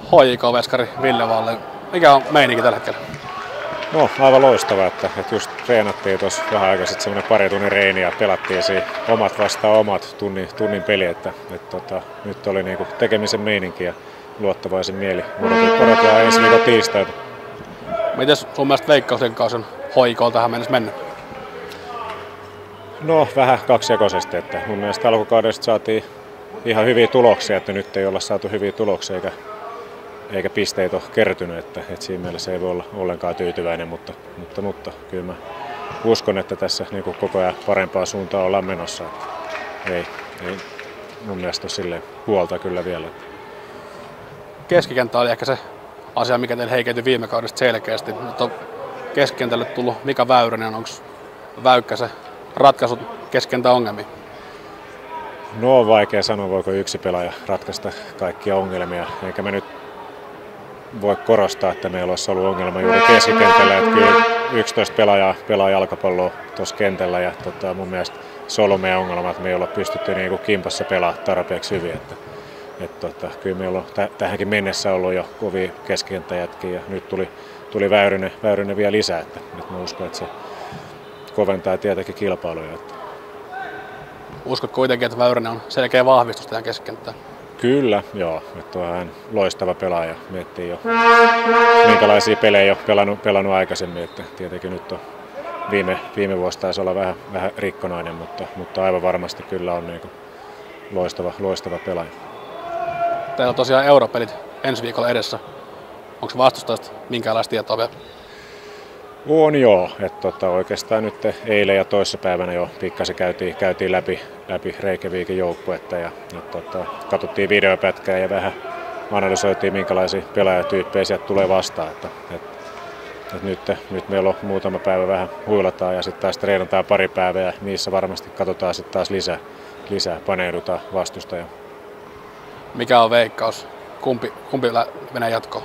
HJK-veskari Ville Valle. Mikä on meininki tällä hetkellä? No aivan loistava, että just treenattiin tuossa vähän aikaa sitten semmoinen pari tunnin reini ja pelattiin siinä omat vastaan omat tunnin peli, että nyt oli niinku tekemisen meininki ja luottavaisin mieli. Odotetaan ensi viikon tiistaita. Mites sun mielestä Veikkauksen kausi on HJK tähän mennessä mennyt? No vähän kaksijakoisesti, että mun mielestä alkukaudesta saatiin ihan hyviä tuloksia, että nyt ei olla saatu hyviä tuloksia eikä pisteitä ole kertynyt, että siinä mielessä ei voi olla ollenkaan tyytyväinen, mutta kyllä mä uskon, että tässä niin kuin koko ajan parempaa suuntaan ollaan menossa. Että ei mun mielestä ole silleen huolta kyllä vielä. Keskikenttä oli ehkä se asia, mikä teille heikentyi viime kaudesta selkeästi. Nyt on keskikentälle tullut Mika Väyrynen. Onko Väykkä se ratkaisu keskikentän ongelmiin? No on vaikea sanoa, voiko yksi pelaaja ratkaista kaikkia ongelmia. Eikä mä nyt voi korostaa, että meillä olisi ollut ongelma juuri keskikentällä. Että kyllä 11 pelaajaa pelaa jalkapalloa tuossa kentällä ja mun mielestä se on ollut meidän ongelma, että me ei olla pystytty niinku kimpassa pelaamaan tarpeeksi hyvin. Kyllä meillä on tähänkin mennessä ollut jo kovia keskikenttäjätkiä ja nyt tuli Väyrynen vielä lisää. Että mä uskon, että se koventaa tietenkin kilpailuja. Uskot kuitenkin, että Väyrynen on selkeä vahvistus tähän keskikenttään? Kyllä, joo. Että on hän loistava pelaaja. Miettii jo minkälaisia pelejä on pelannut aikaisemmin. Että tietenkin nyt on viime vuosi taisi olla vähän rikkonainen, mutta aivan varmasti kyllä on niin kuin loistava pelaaja. Teillä on tosiaan europelit ensi viikolla edessä. Onko vastustajasta minkäänlaista tietoa vielä? On joo, että oikeastaan nyt eilen ja toissapäivänä jo pikkasen käytiin läpi Reykjavikin joukkuetta ja katsottiin videopätkää ja vähän analysoitiin minkälaisia pelaajatyyppejä sieltä tulee vastaan. Nyt meillä on muutama päivä vähän huilataan ja sitten taas treenataan pari päivää ja niissä varmasti katsotaan sitten taas lisää paneudutaan vastustajaan. Mikä on veikkaus? Kumpi menee jatkoon?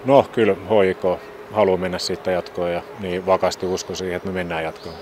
No kyllä HJK haluaa mennä siitä jatkoon ja niin vakaasti uskon siihen, että me mennään jatkoon.